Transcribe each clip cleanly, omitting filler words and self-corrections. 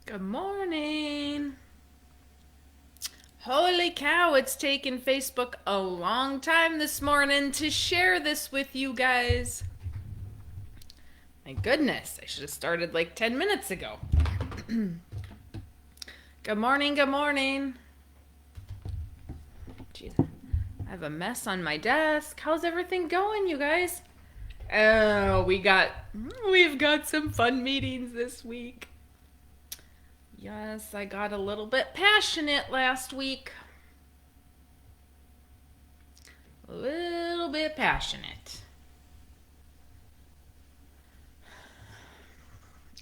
Good morning. Holy cow, it's taken Facebook a long time this morning to share this with you guys. My goodness, I should have started like 10 minutes ago. Good morning, good morning. Jeez, I have a mess on my desk. How's everything going, you guys? Oh, we've got some fun meetings this week. Yes, I got a little bit passionate last week. A little bit passionate.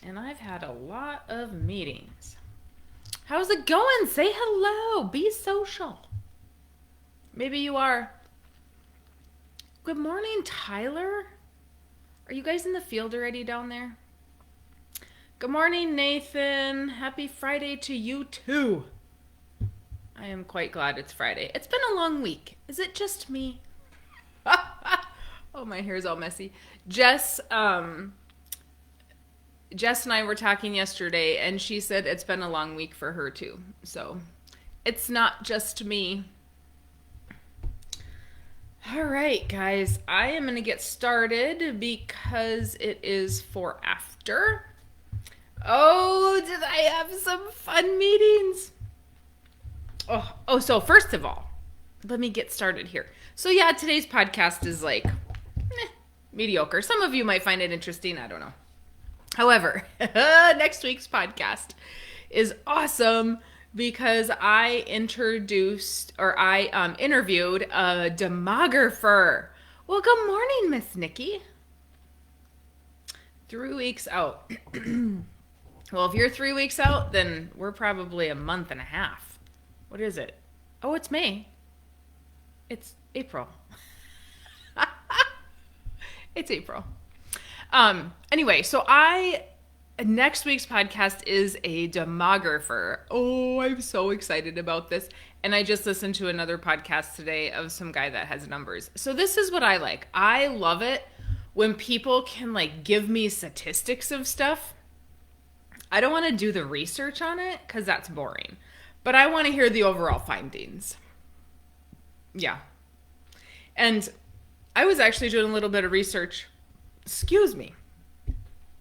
And I've had a lot of meetings. How's it going? Say hello. Be social. Maybe you are. Good morning, Tyler. Are you guys in the field already down there? Good morning, Nathan. Happy Friday to you too. I am quite glad it's Friday. It's been a long week. Is it just me? Oh, my hair's all messy. Jess and I were talking yesterday, and she said it's been a long week for her too. So it's not just me. All right, guys, I am going to get started because it is for after. Oh, did I have some fun meetings? So first of all, let me get started here. So yeah, today's podcast is like mediocre. Some of you might find it interesting. I don't know. However, next week's podcast is awesome because I interviewed a demographer. Well, good morning, Miss Nikki. 3 weeks out. Well, if you're 3 weeks out, then we're probably a month and a half. What is it? Oh, it's May. It's April. It's April. Anyway, so next week's podcast is a demographer. Oh, I'm so excited about this. And I just listened to another podcast today of some guy that has numbers. So this is what I like. I love it when people can like give me statistics of stuff. I don't want to do the research on it because that's boring. But I want to hear the overall findings. Yeah. And I was actually doing a little bit of research. Excuse me.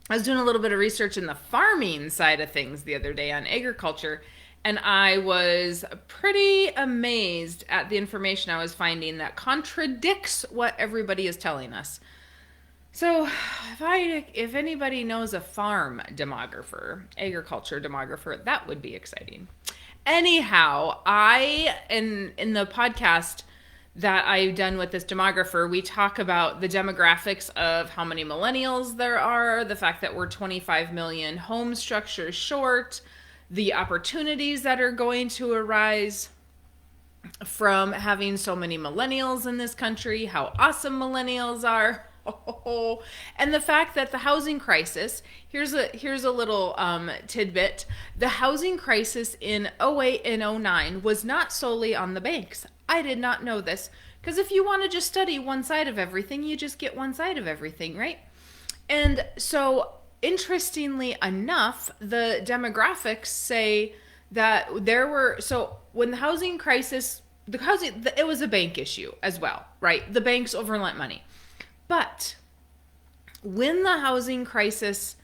I was doing a little bit of research in the farming side of things the other day on agriculture, and I was pretty amazed at the information I was finding that contradicts what everybody is telling us. So if anybody knows a farm demographer, agriculture demographer, that would be exciting. Anyhow, in the podcast that I've done with this demographer, we talk about the demographics of how many millennials there are, the fact that we're 25 million home structures short, the opportunities that are going to arise from having so many millennials in this country, how awesome millennials are. And the fact that the housing crisis, here's a little tidbit. The housing crisis in 08 and 09 was not solely on the banks. I did not know this because if you want to just study one side of everything, you just get one side of everything, right? And so interestingly enough, the demographics say that when the housing crisis, it was a bank issue as well, right? The banks overlent money. But when the housing crisis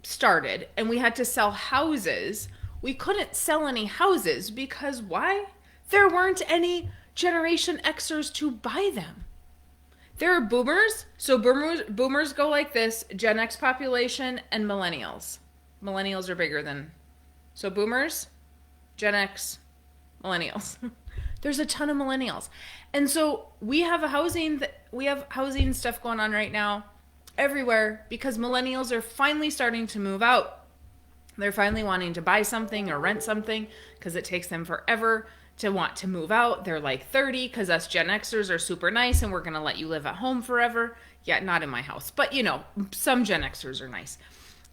started and we had to sell houses, we couldn't sell any houses because why? There weren't any Generation Xers to buy them. There are boomers. So boomers go like this: Gen X population and millennials. Millennials are bigger than. So boomers, Gen X, millennials. There's a ton of millennials. And so we have housing stuff going on right now everywhere because millennials are finally starting to move out. They're finally wanting to buy something or rent something because it takes them forever to want to move out. They're like 30 because us Gen Xers are super nice and we're going to let you live at home forever. Yeah, not in my house, but some Gen Xers are nice.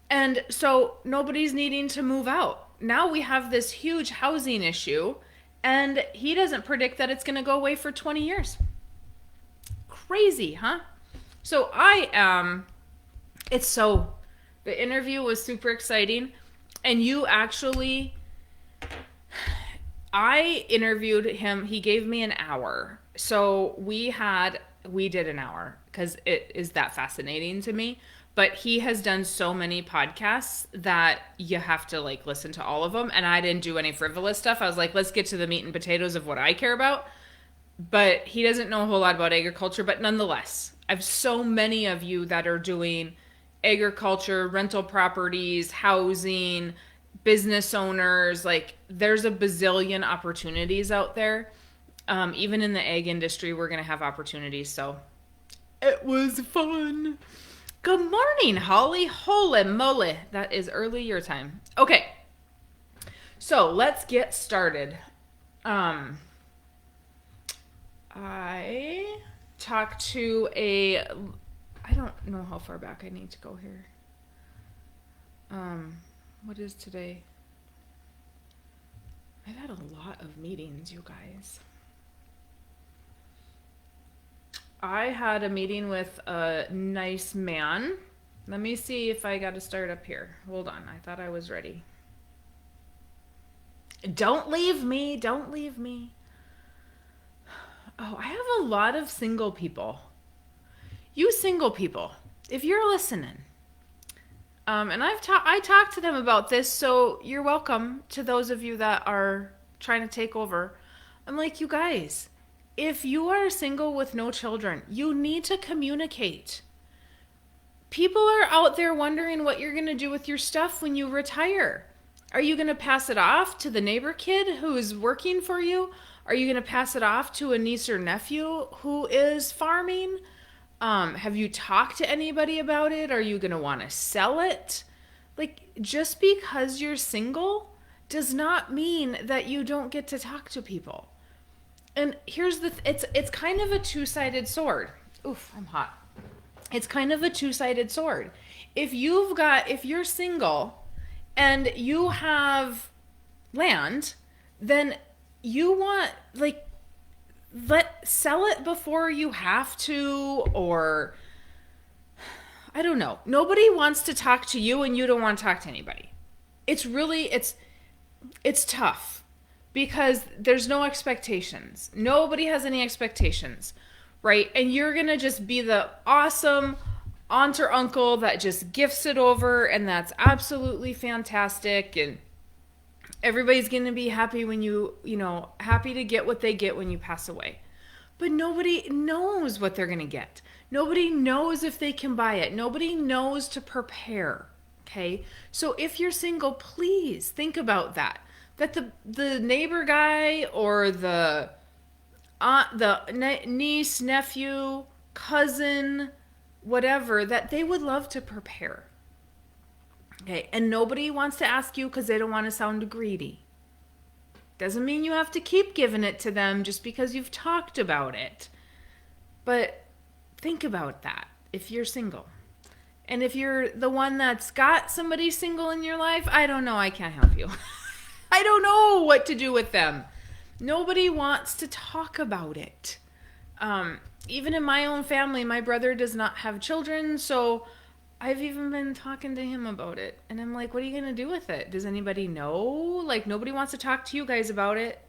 And so nobody's needing to move out. Now we have this huge housing issue. And he doesn't predict that it's going to go away for 20 years. Crazy, huh? So the interview was super exciting. And you actually, I interviewed him. He gave me an hour. So we did an hour because it is that fascinating to me. But he has done so many podcasts that you have to like listen to all of them. And I didn't do any frivolous stuff. I was like, let's get to the meat and potatoes of what I care about. But he doesn't know a whole lot about agriculture. But nonetheless, I have so many of you that are doing agriculture, rental properties, housing, business owners. Like, there's a bazillion opportunities out there. Even in the egg industry, we're going to have opportunities. So it was fun. Good morning, Holly. Holy moly. That is early your time. Okay. So let's get started. I talked to I don't know how far back I need to go here. What is today? I've had a lot of meetings, you guys. I had a meeting with a nice man. Let me see if I got to start up here. Hold on. I thought I was ready. Don't leave me. Don't leave me. Oh, I have a lot of single people. You single people, if you're listening, and I talked to them about this, so you're welcome to those of you that are trying to take over. I'm like, you guys, if you are single with no children, you need to communicate. People are out there wondering what you're going to do with your stuff when you retire. Are you going to pass it off to the neighbor kid who is working for you? Are you going to pass it off to a niece or nephew who is farming? Have you talked to anybody about it? Are you going to want to sell it? Like, just because you're single does not mean that you don't get to talk to people. And here's it's kind of a two-sided sword. Oof, I'm hot. It's kind of a two-sided sword. If you're single and you have land, then you want, like, sell it before you have to, or I don't know. Nobody wants to talk to you and you don't want to talk to anybody. It's tough because there's no expectations. Nobody has any expectations, right? And you're going to just be the awesome aunt or uncle that just gifts it over, and that's absolutely fantastic, and everybody's going to be happy when happy to get what they get when you pass away. But nobody knows what they're going to get. Nobody knows if they can buy it. Nobody knows to prepare. Okay? So if you're single, please think about that. That the neighbor guy or the aunt, niece, nephew, cousin, whatever, that they would love to prepare. Okay, and nobody wants to ask you because they don't want to sound greedy. Doesn't mean you have to keep giving it to them just because you've talked about it. But think about that if you're single. And if you're the one that's got somebody single in your life, I don't know, I can't help you. I don't know what to do with them. Nobody wants to talk about it. Even in my own family, my brother does not have children, so I've even been talking to him about it. And I'm like, what are you going to do with it? Does anybody know? Like, nobody wants to talk to you guys about it.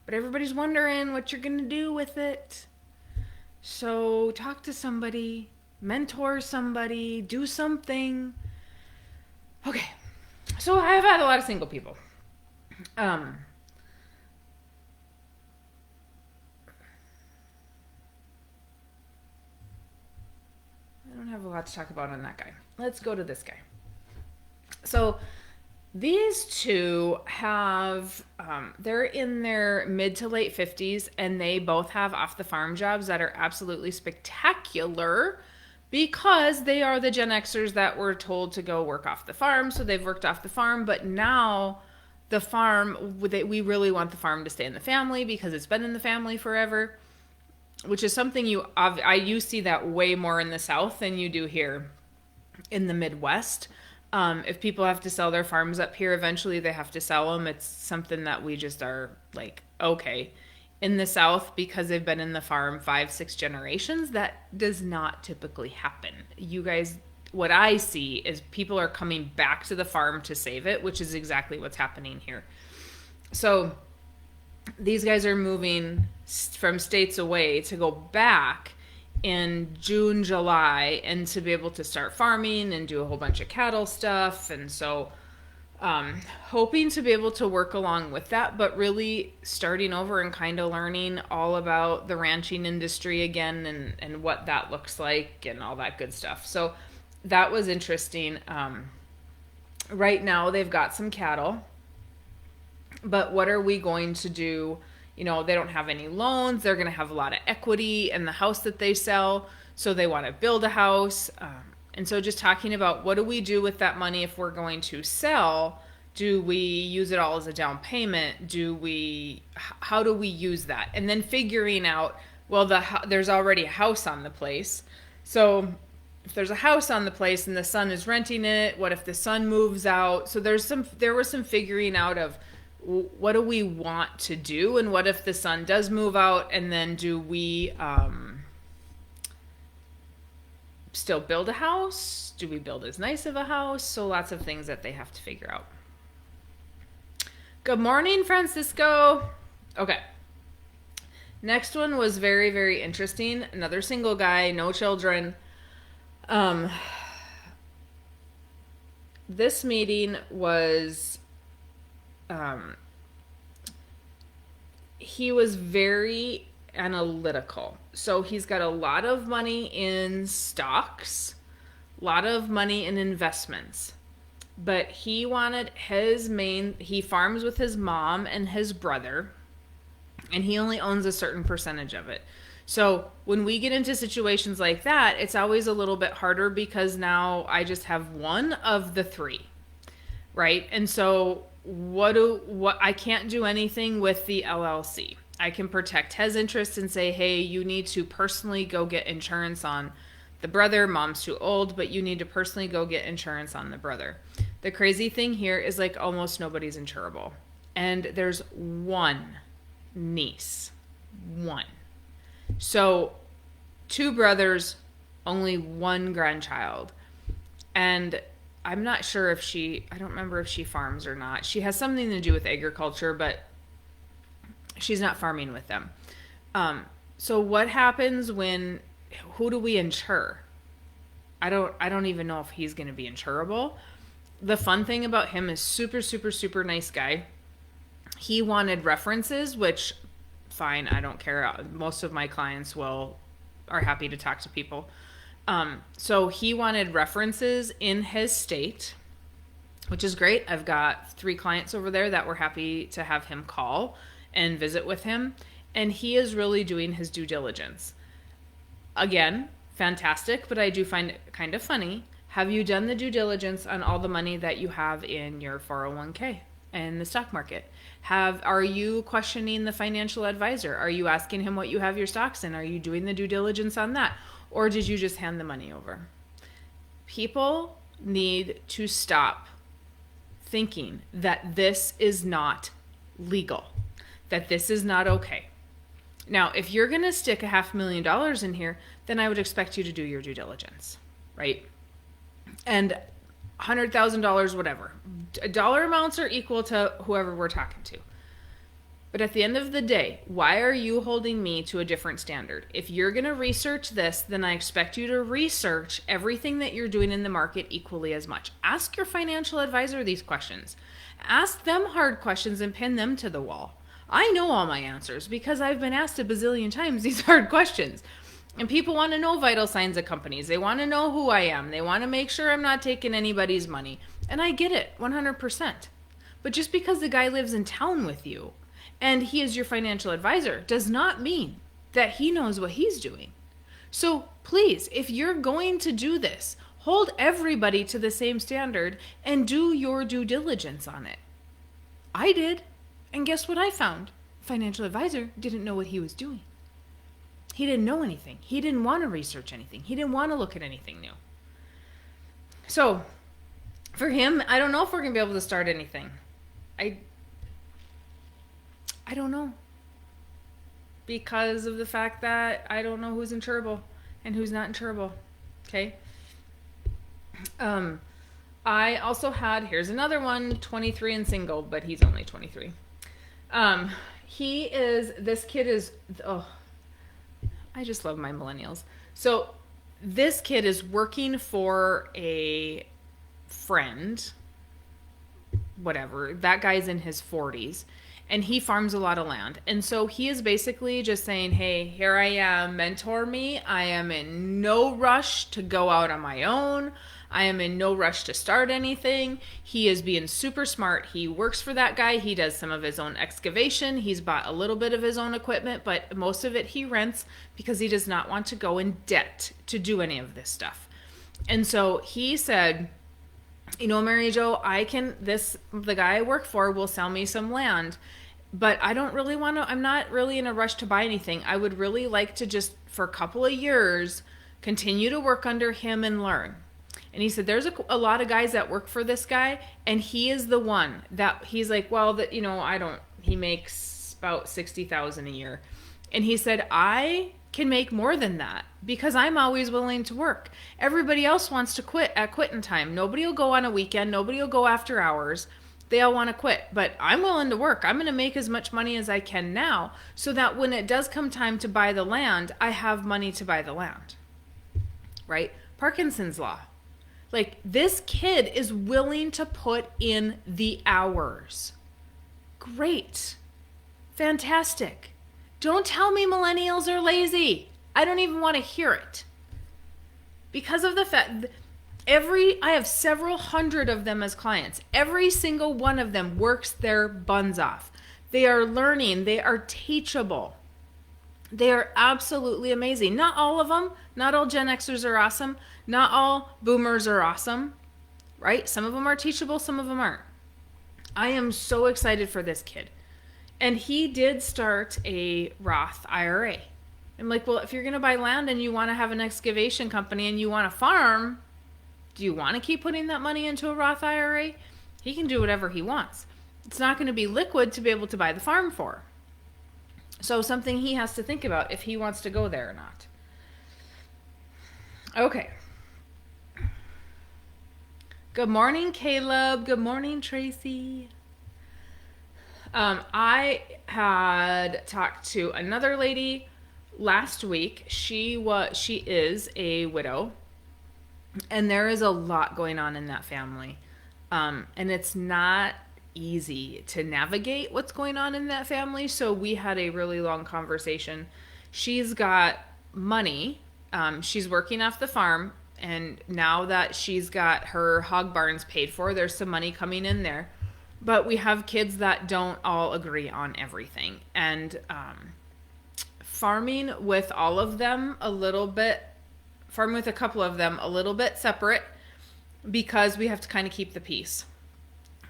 But everybody's wondering what you're going to do with it. So talk to somebody. Mentor somebody. Do something. Okay. So I've had a lot of single people. I don't have a lot to talk about on that guy. Let's go to this guy. So these two have, they're in their mid to late 50s, and they both have off the farm jobs that are absolutely spectacular because they are the Gen Xers that were told to go work off the farm. So they've worked off the farm, but now the farm, we really want the farm to stay in the family because it's been in the family forever. Which is something you see that way more in the South than you do here in the Midwest. If people have to sell their farms up here, eventually they have to sell them. It's something that we just are like, okay. In the South, because they've been in the farm 5-6 generations, that does not typically happen. You guys what I see is people are coming back to the farm to save it, which is exactly what's happening here. So these guys are moving from states away to go back in June, July, and to be able to start farming and do a whole bunch of cattle stuff. And so hoping to be able to work along with that, but really starting over and kind of learning all about the ranching industry again, and what that looks like and all that good stuff. So that was interesting. Right now they've got some cattle, but what are we going to do? You know, they don't have any loans. They're going to have a lot of equity in the house that they sell. So they want to build a house. And so just talking about what do we do with that money if we're going to sell? Do we use it all as a down payment? How do we use that? And then figuring out, well, there's already a house on the place. So if there's a house on the place and the son is renting it, what if the son moves out? So there was some figuring out of what do we want to do, and what if the son does move out, and then do we still build a house? Do we build as nice of a house? So lots of things that they have to figure out. Good morning, Francisco. Okay. Next one was very, very interesting. Another single guy, no children. This meeting was, he was very analytical. So he's got a lot of money in stocks, a lot of money in investments. But he wanted he farms with his mom and his brother, and he only owns a certain percentage of it. So when we get into situations like that, it's always a little bit harder because now I just have one of the three, right? And so I can't do anything with the LLC. I can protect his interests and say, hey, you need to personally go get insurance on the brother. Mom's too old, but you need to personally go get insurance on the brother. The crazy thing here is like almost nobody's insurable. And there's one niece. One. So 2 brothers, only 1 grandchild. And I'm not sure I don't remember if she farms or not. She has something to do with agriculture, but she's not farming with them. So what happens who do we insure? I don't even know if he's going to be insurable. The fun thing about him is super, super, super nice guy. He wanted references, which fine, I don't care. Most of my clients are happy to talk to people. So he wanted references in his state, which is great. I've got 3 clients over there that were happy to have him call and visit with him. And he is really doing his due diligence. Again, fantastic, but I do find it kind of funny. Have you done the due diligence on all the money that you have in your 401k and the stock market? Are you questioning the financial advisor? Are you asking him what you have your stocks in? Are you doing the due diligence on that? Or did you just hand the money over? People need to stop thinking that this is not legal, that this is not okay. Now, if you're going to stick $500,000 in here, then I would expect you to do your due diligence, right? And $100,000, whatever. Dollar amounts are equal to whoever we're talking to. But at the end of the day, why are you holding me to a different standard? If you're going to research this, then I expect you to research everything that you're doing in the market equally as much. Ask your financial advisor these questions. Ask them hard questions and pin them to the wall. I know all my answers because I've been asked a bazillion times these hard questions. And people want to know vital signs of companies. They want to know who I am. They want to make sure I'm not taking anybody's money. And I get it, 100%. But just because the guy lives in town with you and he is your financial advisor does not mean that he knows what he's doing. So please, if you're going to do this, hold everybody to the same standard and do your due diligence on it. I did. And guess what I found? Financial advisor didn't know what he was doing. He didn't know anything. He didn't want to research anything. He didn't want to look at anything new. So for him, I don't know if we're going to be able to start anything. I don't know. Because of the fact that I don't know who's insurable and who's not insurable. Okay? Um, I also had, here's another one, 23 and single, but he's only 23. Um, this kid is, oh, I just love my millennials. So this kid is working for a friend, whatever. That guy's in his 40s and he farms a lot of land. And so he is basically just saying, hey, here I am, mentor me. I am in no rush to go out on my own. I am in no rush to start anything. He is being super smart. He works for that guy. He does some of his own excavation. He's bought a little bit of his own equipment, but most of it he rents because he does not want to go in debt to do any of this stuff. And so he said, Mary Jo, the guy I work for will sell me some land, but I don't really want to, I'm not really in a rush to buy anything. I would really like to just, for a couple of years, continue to work under him and learn. And he said, there's a lot of guys that work for this guy, and he is the one that he's like, well, he makes about 60,000 a year. And he said, I can make more than that because I'm always willing to work. Everybody else wants to quit at quitting time. Nobody will go on a weekend. Nobody will go after hours. They all want to quit, but I'm willing to work. I'm going to make as much money as I can now so that when it does come time to buy the land, I have money to buy the land. Right? Parkinson's law. Like, this kid is willing to put in the hours. Great. Fantastic. Don't tell me millennials are lazy. I don't even want to hear it. Because of the fact I have several hundred of them as clients. Every single one of them works their buns off. They are learning. They are teachable. They are absolutely amazing. Not all of them. Not all Gen Xers are awesome. Not all boomers are awesome. Right? Some of them are teachable. Some of them aren't. I am so excited for this kid. And he did start a Roth IRA. I'm like, well, if you're going to buy land and you want to have an excavation company and you want to farm, do you want to keep putting that money into a Roth IRA? He can do whatever he wants. It's not going to be liquid to be able to buy the farm for. So something he has to think about if he wants to go there or not. Okay. Good morning, Caleb. Good morning, Tracy. I had talked to another lady last week. She is a widow, and there is a lot going on in that family. And it's not easy to navigate what's going on in that family. So we had a really long conversation. She's got money. She's working off the farm, and now that she's got her hog barns paid for, there's some money coming in there. But we have kids that don't all agree on everything. And farming with all of them farming with a couple of them a little bit separate because we have to kind of keep the peace.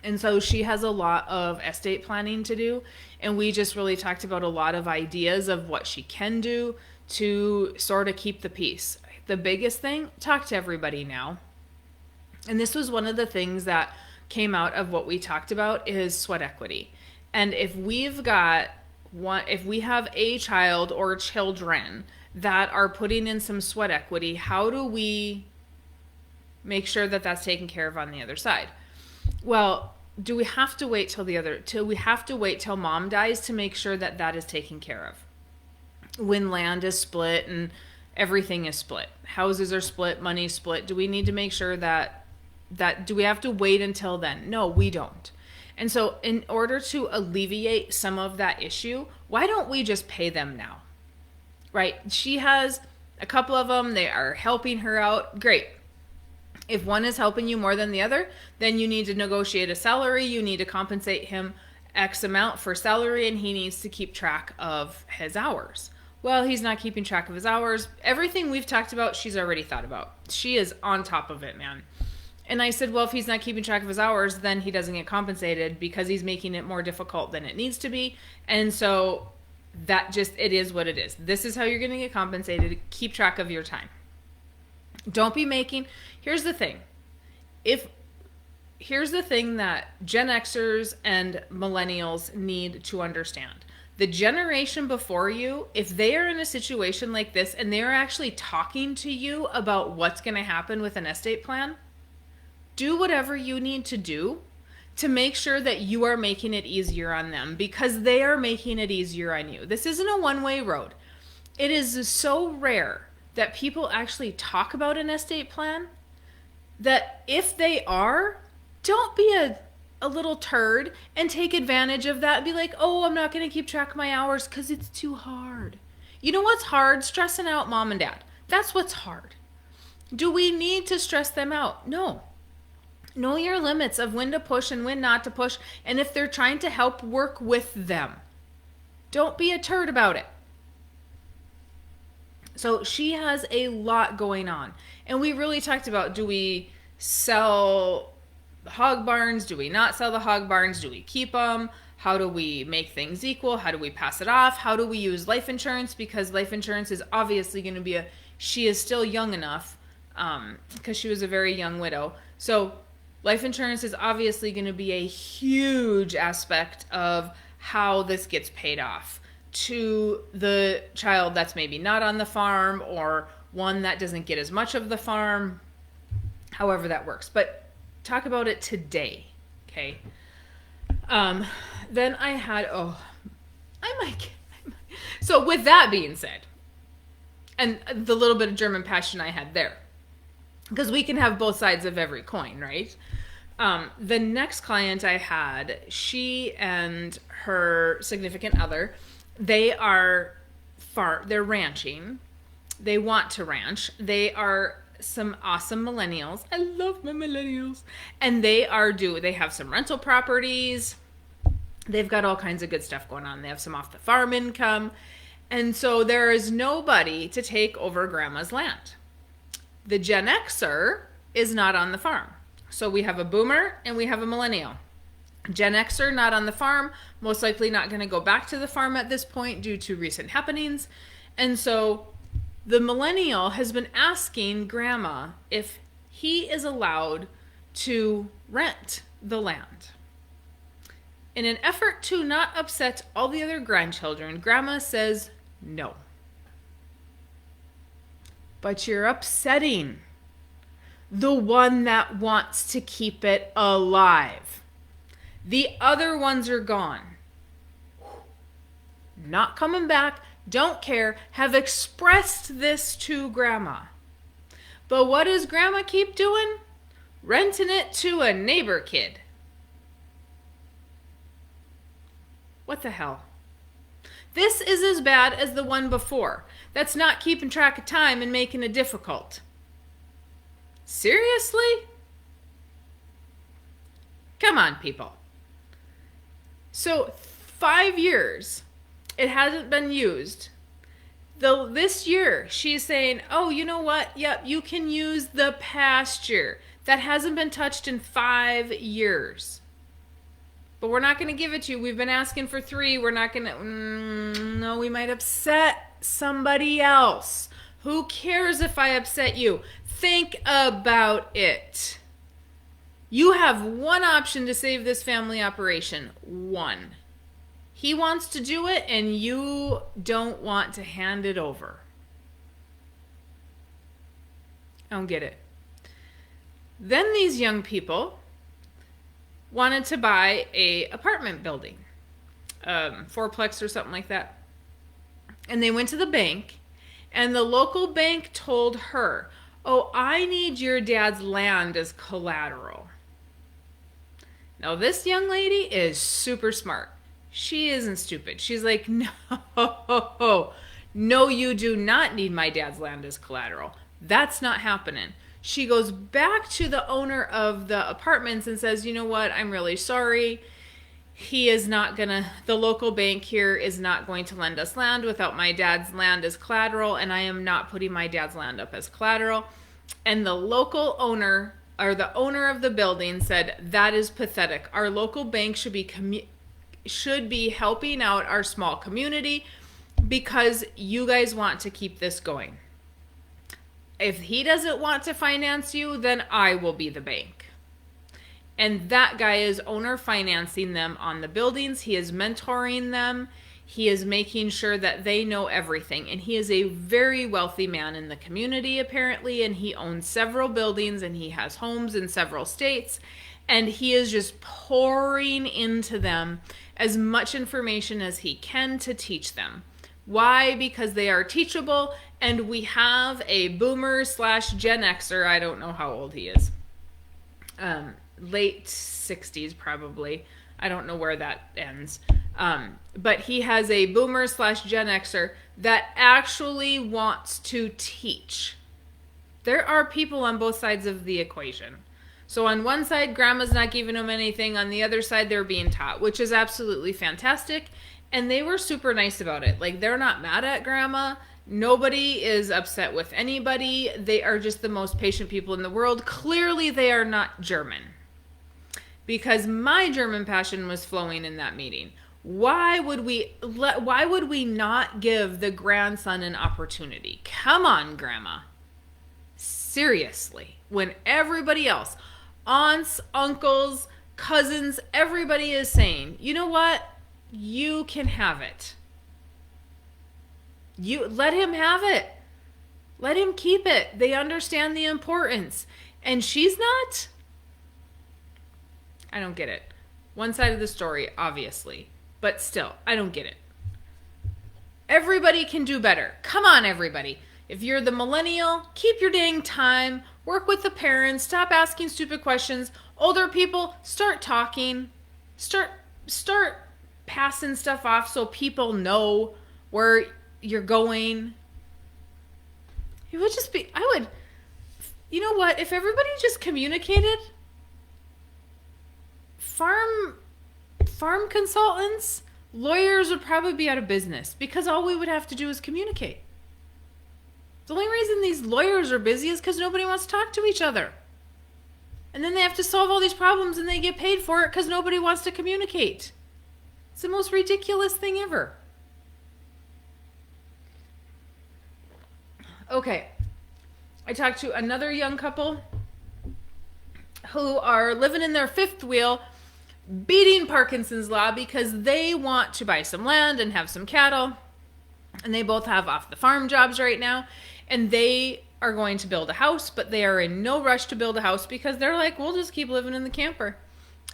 And so she has a lot of estate planning to do. And we just really talked about a lot of ideas of what she can do to sort of keep the peace. The biggest thing, talk to everybody now. And this was one of the things that came out of what we talked about is sweat equity. And if we have a child or children that are putting in some sweat equity, how do we make sure that that's taken care of on the other side? Well, do we have to wait till mom dies to make sure that that is taken care of? When land is split and everything is split, houses are split, money is split, do we need to make sure that do we have to wait until then? No, we don't. And so in order to alleviate some of that issue, why don't we just pay them now? Right? She has a couple of them. They are helping her out. Great. If one is helping you more than the other, then you need to negotiate a salary. You need to compensate him X amount for salary, and he needs to keep track of his hours. Well, he's not keeping track of his hours. Everything we've talked about, she's already thought about. She is on top of it, man. And I said, well, if he's not keeping track of his hours, then he doesn't get compensated because he's making it more difficult than it needs to be. And so it is what it is. This is how you're going to get compensated. Keep track of your time. Don't be here's the thing. Here's the thing that Gen Xers and millennials need to understand. The generation before you, if they are in a situation like this and they're actually talking to you about what's going to happen with an estate plan, do whatever you need to do to make sure that you are making it easier on them, because they are making it easier on you. This isn't a one-way road. It is so rare that people actually talk about an estate plan that if they are, don't be a little turd and take advantage of that and be like, oh, I'm not going to keep track of my hours because it's too hard. You know what's hard? Stressing out mom and dad. That's what's hard. Do we need to stress them out? No. Know your limits of when to push and when not to push. And if they're trying to help, work with them. Don't be a turd about it. So she has a lot going on. And we really talked about, do we sell the hog barns? Do we not sell the hog barns? Do we keep them? How do we make things equal? How do we pass it off? How do we use life insurance? Because life insurance is obviously going to be she is still young enough, because she was a very young widow. So life insurance is obviously going to be a huge aspect of how this gets paid off to the child that's maybe not on the farm, or one that doesn't get as much of the farm, however that works. But talk about it today, okay? Then I had, so with that being said, and the little bit of German passion I had there, because we can have both sides of every coin, right? The next client I had, she and her significant other, they're ranching. They want to ranch. They are some awesome millennials. I love my millennials. And they have some rental properties. They've got all kinds of good stuff going on. They have some off the farm income. And so there is nobody to take over grandma's land. The Gen Xer is not on the farm. So we have a boomer and we have a millennial. Gen Xer not on the farm, most likely not going to go back to the farm at this point due to recent happenings. And so the millennial has been asking grandma if he is allowed to rent the land. In an effort to not upset all the other grandchildren, grandma says no. But you're upsetting the one that wants to keep it alive. The other ones are gone. Not coming back, don't care, have expressed this to grandma. But what does grandma keep doing? Renting it to a neighbor kid. What the hell? This is as bad as the one before. That's not keeping track of time and making it difficult. Seriously? Come on, people. So 5 years, it hasn't been used. This year, she's saying, oh, you know what? Yep, you can use the pasture. That hasn't been touched in 5 years. But we're not going to give it to you. We've been asking for 3. We're not going to... no, we might upset somebody else. Who cares if I upset you? Think about it. You have one option to save this family operation. One. He wants to do it, and you don't want to hand it over. I don't get it. Then these young people wanted to buy a apartment building, fourplex or something like that. And they went to the bank, and the local bank told her, oh, I need your dad's land as collateral. Now, this young lady is super smart. She isn't stupid. She's like, no, you do not need my dad's land as collateral. That's not happening. She goes back to the owner of the apartments and says, you know what? I'm really sorry. The local bank here is not going to lend us land without my dad's land as collateral, and I am not putting my dad's land up as collateral. And the local owner, or the owner of the building, said, that is pathetic. Our local bank should be helping out our small community because you guys want to keep this going. If he doesn't want to finance you, then I will be the bank. And that guy is owner financing them on the buildings. He is mentoring them. He is making sure that they know everything. And he is a very wealthy man in the community, apparently. And he owns several buildings and he has homes in several states. And he is just pouring into them as much information as he can to teach them. Why? Because they are teachable. And we have a boomer slash Gen Xer. I don't know how old he is. Late 60s, probably. I don't know where that ends. But he has a boomer slash Gen Xer that actually wants to teach. There are people on both sides of the equation. So on one side, grandma's not giving them anything. On the other side, they're being taught, which is absolutely fantastic. And they were super nice about it. Like, they're not mad at grandma. Nobody is upset with anybody. They are just the most patient people in the world. Clearly, they are not German. Because my German passion was flowing in that meeting. Why would we not give the grandson an opportunity? Come on, grandma. Seriously. When everybody else, aunts, uncles, cousins, everybody is saying, you know what? You can have it. You let him have it. Let him keep it. They understand the importance. And she's not. I don't get it. One side of the story, obviously. But still, I don't get it. Everybody can do better. Come on, everybody. If you're the millennial, keep your dang time. Work with the parents. Stop asking stupid questions. Older people, start talking. Start passing stuff off so people know where you're going. It would just be, you know what? If everybody just communicated, farm consultants, lawyers would probably be out of business because all we would have to do is communicate. The only reason these lawyers are busy is because nobody wants to talk to each other. And then they have to solve all these problems and they get paid for it because nobody wants to communicate. It's the most ridiculous thing ever. Okay. I talked to another young couple who are living in their fifth wheel, beating Parkinson's law because they want to buy some land and have some cattle. And they both have off the farm jobs right now. And they are going to build a house, but they are in no rush to build a house because they're like, we'll just keep living in the camper.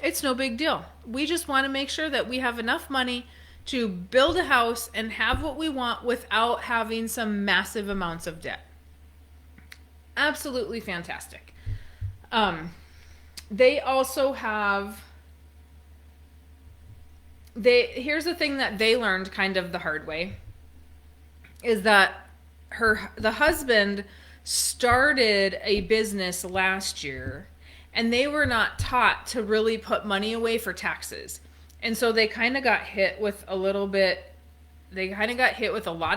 It's no big deal. We just want to make sure that we have enough money to build a house and have what we want without having some massive amounts of debt. Absolutely fantastic. They also have... Here's the thing that they learned kind of the hard way, is that the husband started a business last year and they were not taught to really put money away for taxes. And so they kind of got hit with a lot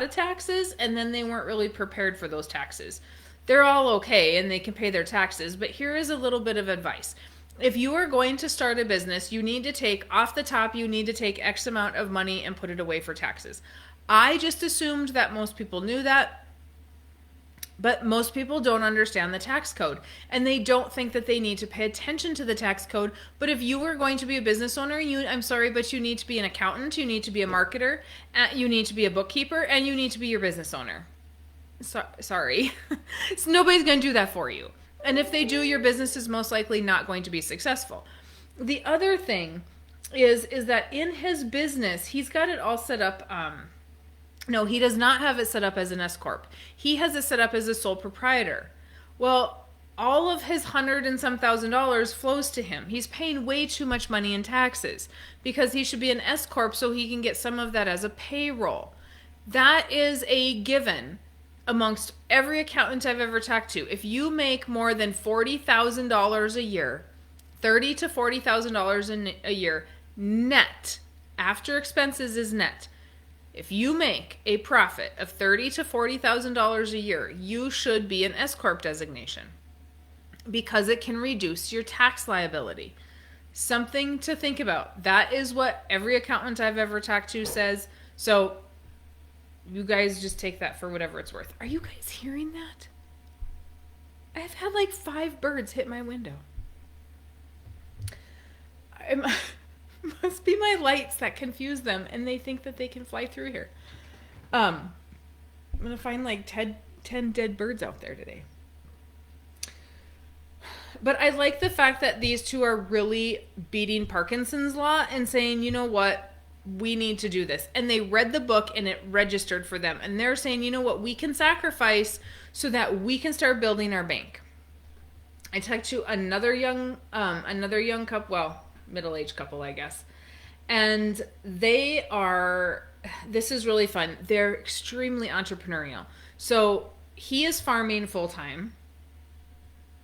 of taxes, and then they weren't really prepared for those taxes. They're all okay and they can pay their taxes, but here is a little bit of advice. If you are going to start a business, you need to take X amount of money and put it away for taxes. I just assumed that most people knew that, but most people don't understand the tax code, and they don't think that they need to pay attention to the tax code. But if you are going to be a business owner, I'm sorry, but you need to be an accountant, you need to be a marketer, you need to be a bookkeeper, and you need to be your business owner. Sorry. So nobody's going to do that for you. And if they do, your business is most likely not going to be successful. The other thing is that in his business, he's got it all set up. No, he does not have it set up as an S Corp. He has it set up as a sole proprietor. Well, all of his $100 and some thousand flows to him. He's paying way too much money in taxes because he should be an S Corp so he can get some of that as a payroll. That is a given amongst every accountant I've ever talked to. If you make more than $40,000 a year, $30,000 to $40,000 a year net, after expenses is net. If you make a profit of $30,000 to $40,000 a year, you should be an S Corp designation because it can reduce your tax liability. Something to think about. That is what every accountant I've ever talked to says. So you guys just take that for whatever it's worth. Are you guys hearing that? I've had like 5 birds hit my window. Must Be my lights that confuse them, and they think that they can fly through here. I'm gonna find like 10 dead birds out there today. But I like the fact that these two are really beating Parkinson's law and saying, you know what, we need to do this. And they read the book and it registered for them. And they're saying, you know what, we can sacrifice so that we can start building our bank. I talked to another young couple, well, middle-aged couple, I guess. And this is really fun. They're extremely entrepreneurial. So he is farming full-time,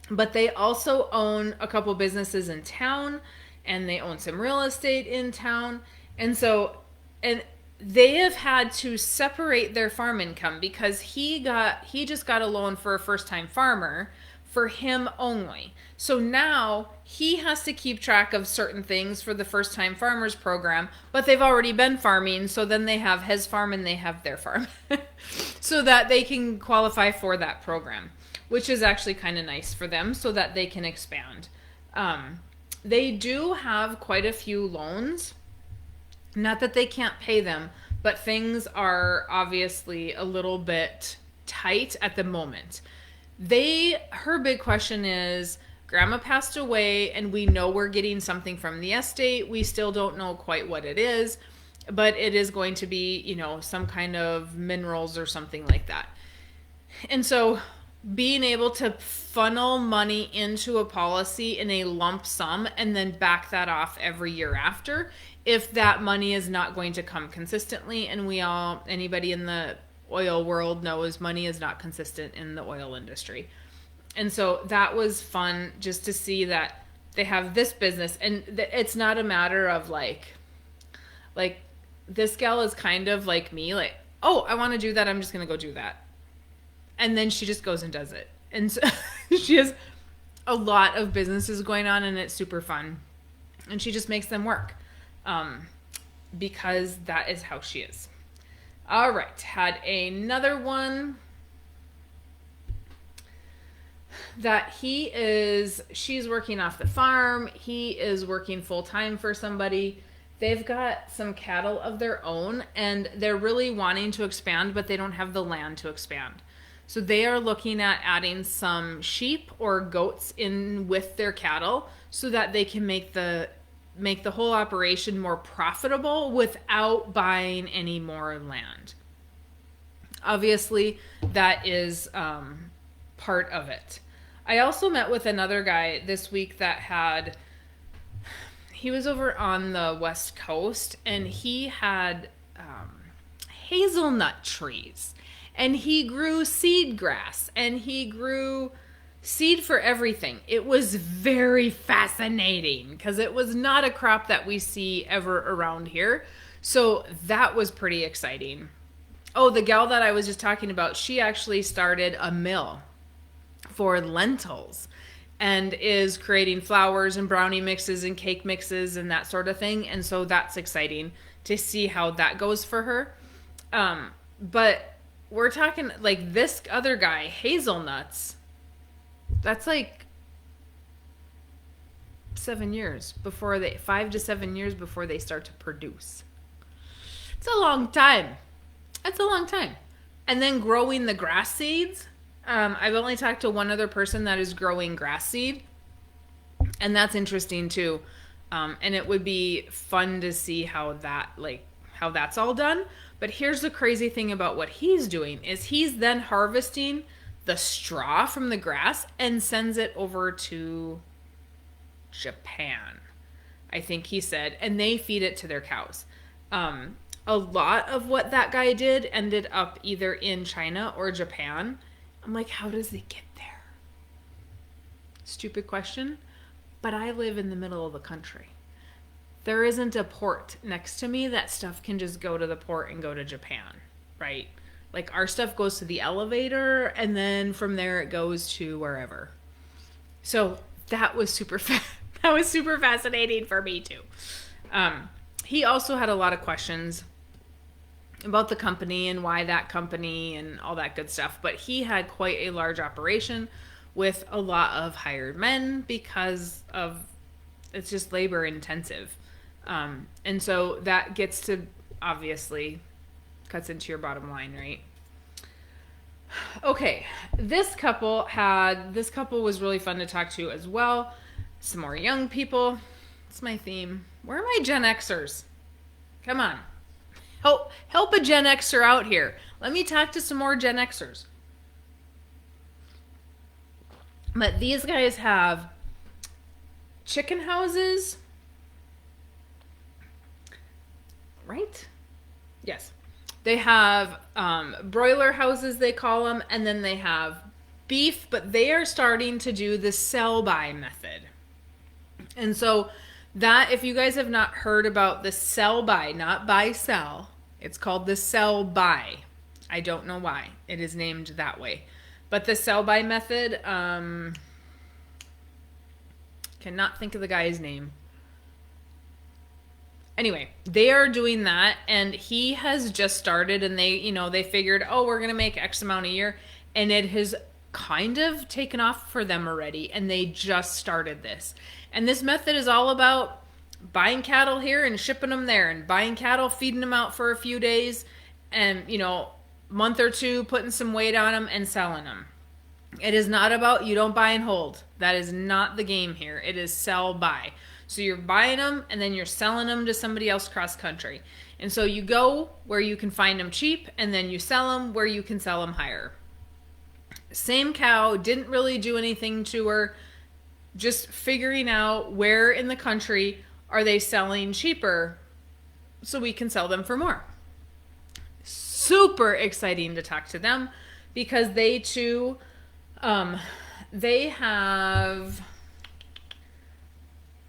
but they also own a couple businesses in town, and they own some real estate in town. And they have had to separate their farm income because he just got a loan for a first-time farmer for him only. So now he has to keep track of certain things for the first-time farmers program, but they've already been farming, so then they have his farm and they have their farm so that they can qualify for that program, which is actually kind of nice for them so that they can expand. They do have quite a few loans. Not that they can't pay them, but things are obviously a little bit tight at the moment. Her big question is, Grandma passed away and we know we're getting something from the estate. We still don't know quite what it is, but it is going to be, some kind of minerals or something like that. And so being able to funnel money into a policy in a lump sum and then back that off every year after, if that money is not going to come consistently, and anybody in the oil world knows money is not consistent in the oil industry. And so that was fun just to see that they have this business, and it's not a matter of like this gal is kind of like me, like, oh, I want to do that, I'm just going to go do that. And then she just goes and does it. And so she has a lot of businesses going on, and it's super fun. And she just makes them work because that is how she is. All right. Had another one that she's working off the farm. He is working full time for somebody. They've got some cattle of their own, and they're really wanting to expand, but they don't have the land to expand. So they are looking at adding some sheep or goats in with their cattle so that they can make the whole operation more profitable without buying any more land. Obviously, that is part of it. I also met with another guy this week he was over on the West Coast, and he had hazelnut trees. And he grew seed grass, and he grew seed for everything. It was very fascinating because it was not a crop that we see ever around here. So that was pretty exciting. Oh, the gal that I was just talking about, she actually started a mill for lentils and is creating flours and brownie mixes and cake mixes and that sort of thing. And so that's exciting to see how that goes for her. But we're talking like this other guy, hazelnuts. That's like 5 to 7 years before they start to produce. It's a long time. And then growing the grass seeds. I've only talked to one other person that is growing grass seed. And that's interesting too. And it would be fun to see how that's all done. But here's the crazy thing about what he's doing is he's then harvesting the straw from the grass and sends it over to Japan, I think he said, and they feed it to their cows. A lot of what that guy did ended up either in China or Japan. I'm like, how does it get there? Stupid question, but I live in the middle of the country. There isn't a port next to me that stuff can just go to the port and go to Japan, right? Like our stuff goes to the elevator and then from there it goes to wherever. So that was super fascinating for me too. He also had a lot of questions about the company and why that company and all that good stuff. But he had quite a large operation with a lot of hired men because of it's just labor intensive. And so that gets to, obviously, cuts into your bottom line, right? Okay, this couple was really fun to talk to as well. Some more young people. It's my theme. Where are my Gen Xers? Come on. Help a Gen Xer out here. Let me talk to some more Gen Xers. But these guys have chicken houses, right? Yes. They have broiler houses, they call them, and then they have beef, but they are starting to do the sell-by method. And so that, if you guys have not heard about the sell-by, not buy-sell, it's called the sell-by. I don't know why it is named that way. But the sell-by method, cannot think of the guy's name. Anyway, they are doing that, and he has just started, and they figured, oh, we're going to make X amount a year, and it has kind of taken off for them already, and they just started this. And this method is all about buying cattle here and shipping them there, and buying cattle, feeding them out for a few days, and, month or two, putting some weight on them and selling them. It is not about, you don't buy and hold. That is not the game here. It is sell, buy. So you're buying them and then you're selling them to somebody else cross country. And so you go where you can find them cheap, and then you sell them where you can sell them higher. Same cow, didn't really do anything to her, just figuring out where in the country are they selling cheaper so we can sell them for more. Super exciting to talk to them, because they too,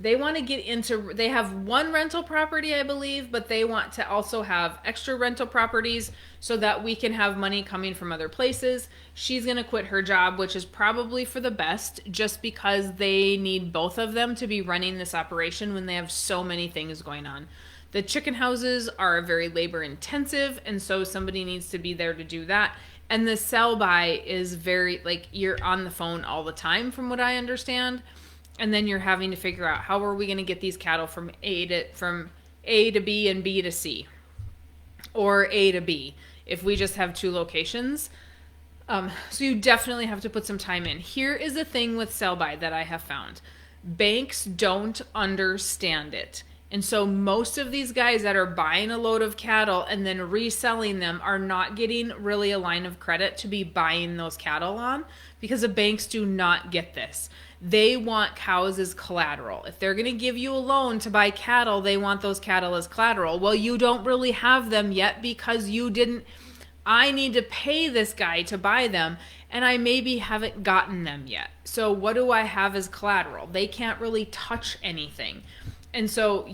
they want to get into, they have one rental property, I believe, but they want to also have extra rental properties so that we can have money coming from other places. She's going to quit her job, which is probably for the best, just because they need both of them to be running this operation when they have so many things going on. The chicken houses are very labor intensive, and so somebody needs to be there to do that. And the sell by is very, you're on the phone all the time, from what I understand. And then you're having to figure out, how are we going to get these cattle from A to B and B to C, or A to B, if we just have two locations. So you definitely have to put some time in. Here is the thing with sell by that I have found. Banks don't understand it. And so most of these guys that are buying a load of cattle and then reselling them are not getting really a line of credit to be buying those cattle on, because the banks do not get this. They want cows as collateral. If they're going to give you a loan to buy cattle, they want those cattle as collateral. Well, you don't really have them yet because you didn't. I need to pay this guy to buy them, and I maybe haven't gotten them yet. So what do I have as collateral? They can't really touch anything. And so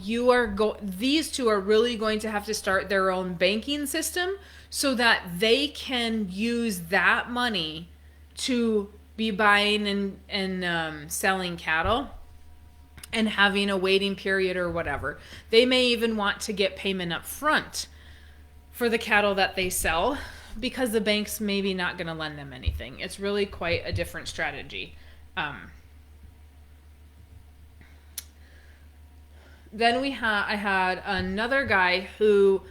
these two are really going to have to start their own banking system so that they can use that money to be buying and selling cattle and having a waiting period or whatever. They may even want to get payment up front for the cattle that they sell, because the bank's maybe not going to lend them anything. It's really quite a different strategy. Then I had another guy who,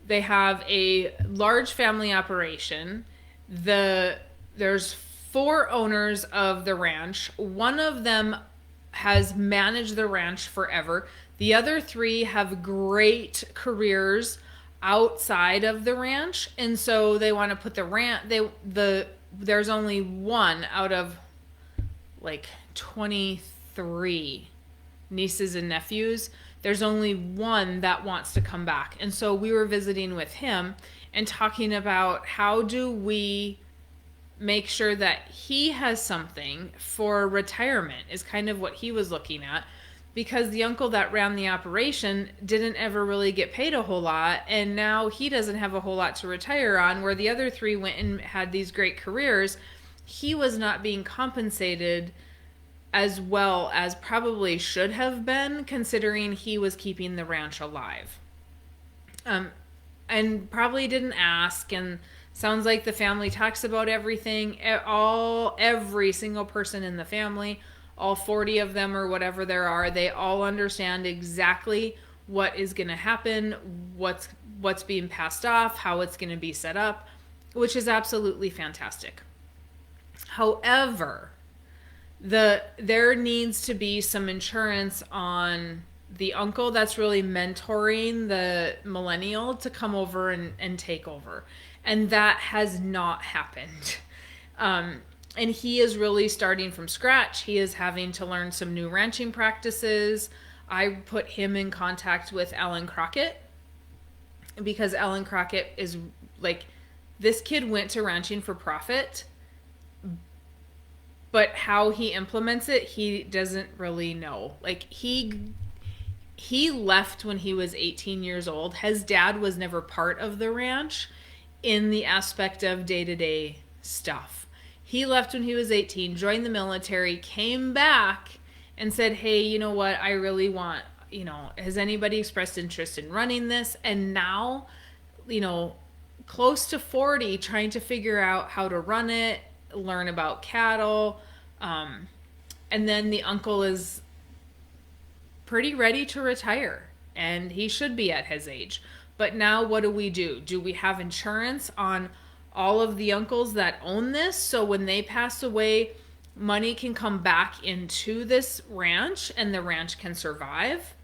they have a large family operation. There's 4 owners of the ranch. One of them has managed the ranch forever. The other 3 have great careers outside of the ranch, and so they want to put the ranch. There's only one out of 23 nieces and nephews. There's only one that wants to come back. And so we were visiting with him and talking about, how do we make sure that he has something for retirement, is kind of what he was looking at, because the uncle that ran the operation didn't ever really get paid a whole lot, and now he doesn't have a whole lot to retire on, where the other 3 went and had these great careers. He was not being compensated as well as probably should have been, considering he was keeping the ranch alive. And probably didn't ask, and sounds like the family talks about everything. Every single person in the family, all 40 of them or whatever there are, they all understand exactly what is going to happen, what's being passed off, how it's going to be set up, which is absolutely fantastic. However, there needs to be some insurance on the uncle that's really mentoring the millennial to come over and take over. And that has not happened. And he is really starting from scratch. He is having to learn some new ranching practices. I put him in contact with Alan Crockett because Alan Crockett is like, this kid went to ranching for profit, but how he implements it, he doesn't really know. Like, he left when he was 18 years old. His dad was never part of the ranch in the aspect of day-to-day stuff. He left when he was 18, joined the military, came back and said, hey, you know what, I really want, has anybody expressed interest in running this? And now, close to 40, trying to figure out how to run it, learn about cattle. And then the uncle is pretty ready to retire, and he should be at his age. But now what do? Do we have insurance on all of the uncles that own this? So when they pass away, money can come back into this ranch and the ranch can survive?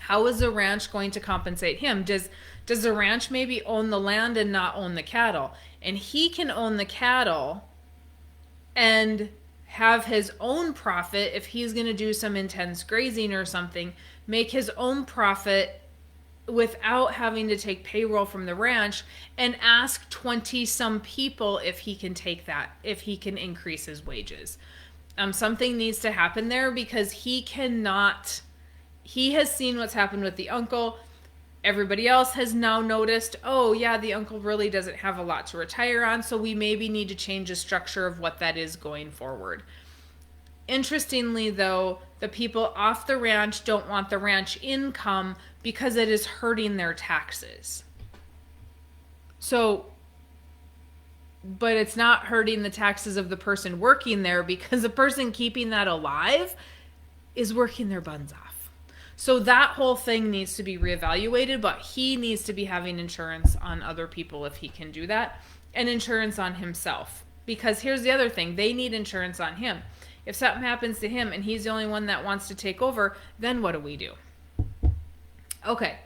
How is the ranch going to compensate him? Does the ranch maybe own the land and not own the cattle? And he can own the cattle and have his own profit if he's going to do some intense grazing or something, make his own profit without having to take payroll from the ranch, and ask 20 some people if he can take that, if he can increase his wages. Something needs to happen there because he has seen what's happened with the uncle. Everybody else has now noticed, oh yeah, the uncle really doesn't have a lot to retire on, so we maybe need to change the structure of what that is going forward. Interestingly, though, the people off the ranch don't want the ranch income because it is hurting their taxes. So, but it's not hurting the taxes of the person working there because the person keeping that alive is working their buns off. So that whole thing needs to be reevaluated, but he needs to be having insurance on other people if he can do that, and insurance on himself. Because here's the other thing, they need insurance on him. If something happens to him and he's the only one that wants to take over, then what do we do? Okay.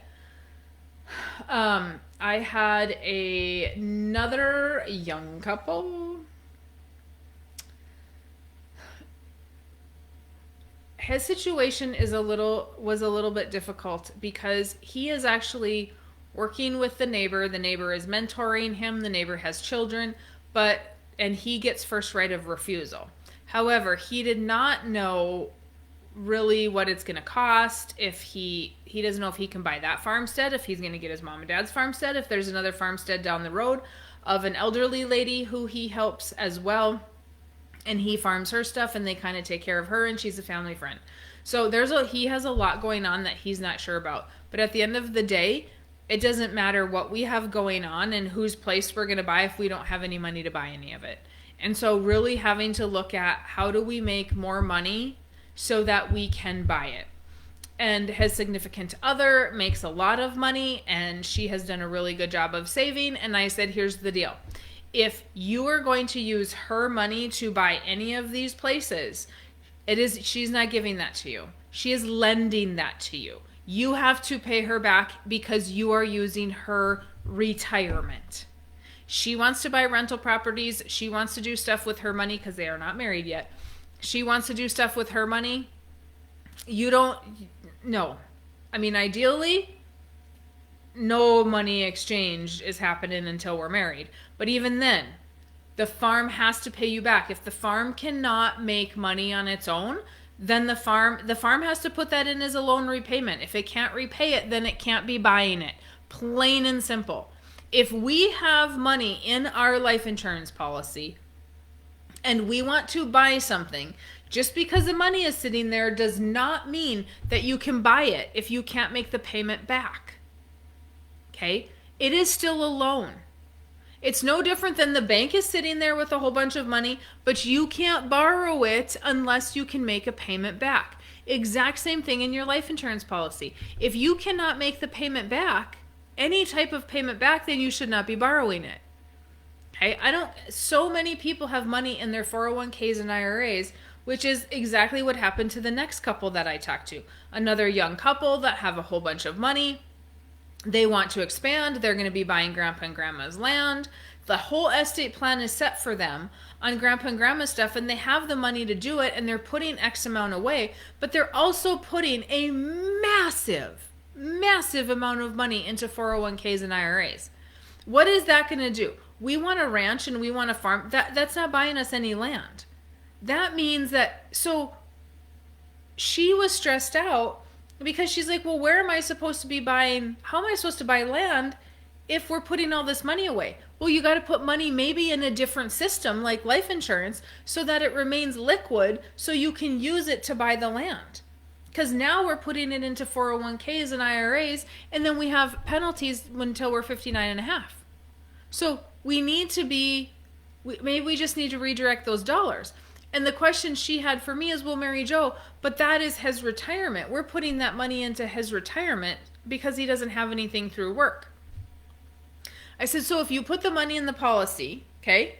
I had another young couple. His situation was a little bit difficult because he is actually working with the neighbor. The neighbor is mentoring him. The neighbor has children, and he gets first right of refusal. However, he did not know really what it's going to cost. If he doesn't know if he can buy that farmstead, if he's going to get his mom and dad's farmstead, if there's another farmstead down the road of an elderly lady who he helps as well, and he farms her stuff and they kind of take care of her and she's a family friend. So he has a lot going on that he's not sure about. But at the end of the day, it doesn't matter what we have going on and whose place we're going to buy if we don't have any money to buy any of it. And so really having to look at how do we make more money so that we can buy it. And his significant other makes a lot of money and she has done a really good job of saving. And I said, here's the deal. If you are going to use her money to buy any of these places, she's not giving that to you. She is lending that to you. You have to pay her back because you are using her retirement. She wants to buy rental properties. She wants to do stuff with her money because they are not married yet. She wants to do stuff with her money. You don't, no. I mean, ideally, no money exchange is happening until we're married. But even then, the farm has to pay you back. If the farm cannot make money on its own, then the farm has to put that in as a loan repayment. If it can't repay it, then it can't be buying it. Plain and simple. If we have money in our life insurance policy and we want to buy something, just because the money is sitting there does not mean that you can buy it if you can't make the payment back. Okay? It is still a loan. It's no different than the bank is sitting there with a whole bunch of money, but you can't borrow it unless you can make a payment back. Exact same thing in your life insurance policy. If you cannot make the payment back, any type of payment back, then you should not be borrowing it. Okay? So many people have money in their 401ks and IRAs, which is exactly what happened to the next couple that I talked to. Another young couple that have a whole bunch of money. They want to expand. They're going to be buying grandpa and grandma's land. The whole estate plan is set for them on grandpa and grandma's stuff, and they have the money to do it, and they're putting X amount away, but they're also putting a massive, massive amount of money into 401ks and IRAs. What is that going to do? We want a ranch and we want a farm. That's not buying us any land. That means that, so she was stressed out because she's like, well, where am I supposed to be buying? How am I supposed to buy land if we're putting all this money away? Well, you got to put money maybe in a different system like life insurance so that it remains liquid so you can use it to buy the land. Because now we're putting it into 401ks and IRAs, and then we have penalties until we're 59 and a half. So maybe we just need to redirect those dollars. And the question she had for me is, well, Mary Jo, but that is his retirement. We're putting that money into his retirement because he doesn't have anything through work. I said, so if you put the money in the policy, okay,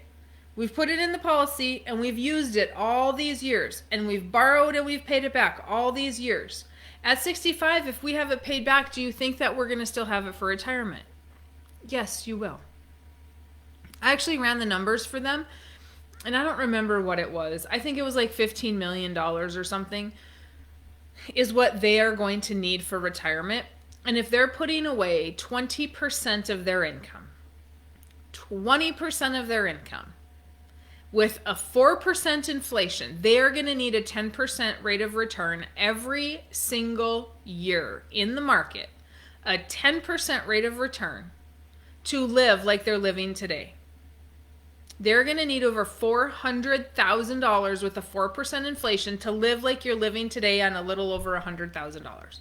we've put it in the policy and we've used it all these years, and we've borrowed and we've paid it back all these years. At 65, if we have it paid back, do you think that we're going to still have it for retirement? Yes, you will. I actually ran the numbers for them, and I don't remember what it was. I think it was like $15 million or something is what they are going to need for retirement. And if they're putting away 20% of their income, 20% of their income, with a 4% inflation, they are going to need a 10% rate of return every single year in the market, a 10% rate of return to live like they're living today. They're going to need over $400,000 with a 4% inflation to live like you're living today on a little over $100,000.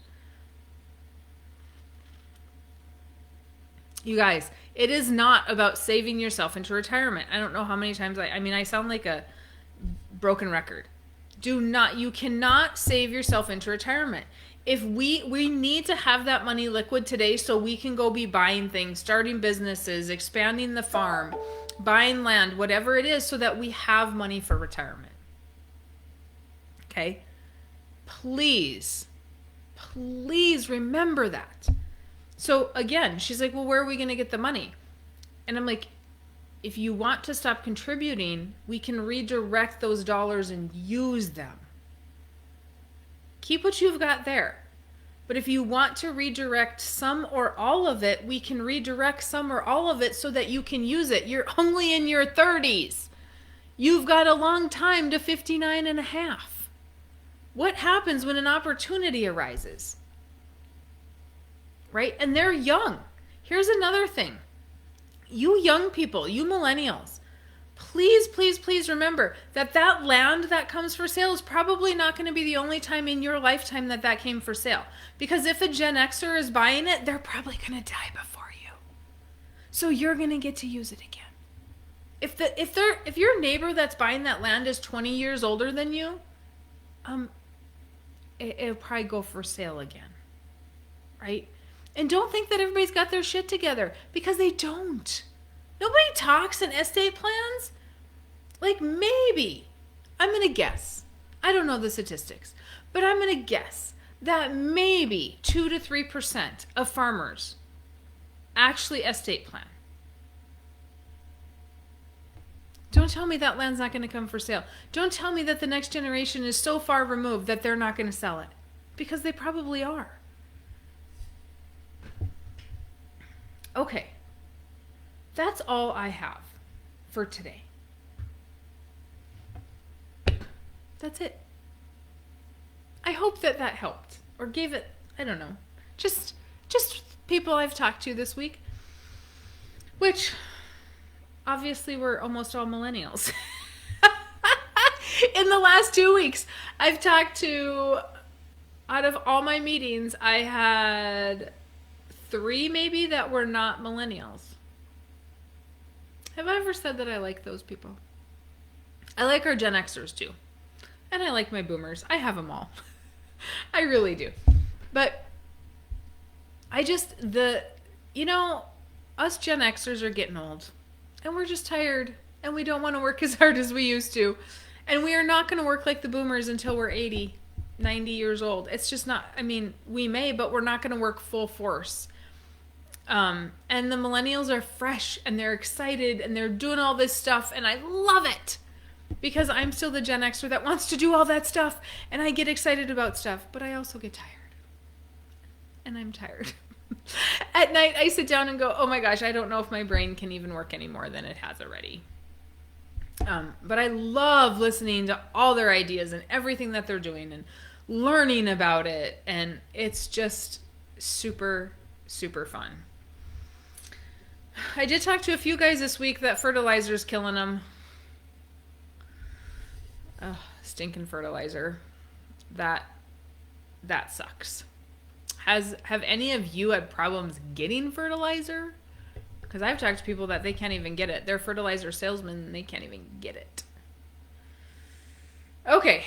You guys, it is not about saving yourself into retirement. I don't know how many times I sound like a broken record. You cannot save yourself into retirement. If we need to have that money liquid today so we can go be buying things, starting businesses, expanding the farm, buying land, whatever it is, so that we have money for retirement. Okay? Please remember that. So again, she's like, well, where are we going to get the money? And I'm like, if you want to stop contributing, we can redirect those dollars and use them. Keep what you've got there. But if you want to redirect some or all of it, we can redirect some or all of it so that you can use it. You're only in your 30s. You've got a long time to 59 and a half. What happens when an opportunity arises? Right? And they're young. Here's another thing. You young people, you millennials, please remember that land that comes for sale is probably not going to be the only time in your lifetime that came for sale. Because if a Gen Xer is buying it, they're probably going to die before you. So you're going to get to use it again. If your neighbor that's buying that land is 20 years older than you, it'll probably go for sale again. Right? And don't think that everybody's got their shit together, because they don't. Nobody talks in estate plans. Like, maybe, I'm going to guess, I don't know the statistics, but I'm going to guess that maybe 2 to 3% of farmers actually estate plan. Don't tell me that land's not going to come for sale. Don't tell me that the next generation is so far removed that they're not going to sell it, because they probably are. Okay, that's all I have for today. That's it. I hope that helped, or gave it, I don't know, just people I've talked to this week, which obviously were almost all millennials. In the last 2 weeks, I've talked to, out of all my meetings, I had 3 maybe that were not millennials. Have I ever said that I like those people? I like our Gen Xers too. And I like my boomers. I have them all. I really do. But us Gen Xers are getting old. And we're just tired. And we don't want to work as hard as we used to. And we are not going to work like the boomers until we're 80, 90 years old. It's just not, we may, but we're not going to work full force. And the millennials are fresh and they're excited and they're doing all this stuff. And I love it. Because I'm still the Gen Xer that wants to do all that stuff. And I get excited about stuff. But I also get tired. And I'm tired. At night, I sit down and go, oh my gosh, I don't know if my brain can even work any more than it has already. But I love listening to all their ideas and everything that they're doing and learning about it. And it's just super, super fun. I did talk to a few guys this week that fertilizer's killing them. Oh, stinking fertilizer. That sucks. Have any of you had problems getting fertilizer? Because I've talked to people that they can't even get it. They're fertilizer salesmen and they can't even get it. Okay,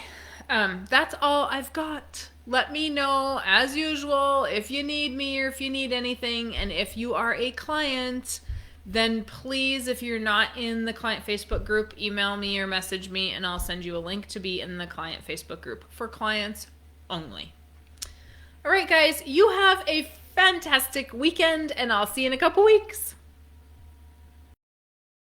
that's all I've got. Let me know, as usual, if you need me or if you need anything. And if you are a client, then please, if you're not in the client Facebook group, email me or message me and I'll send you a link to be in the client Facebook group for clients only. All right, guys, you have a fantastic weekend and I'll see you in a couple weeks.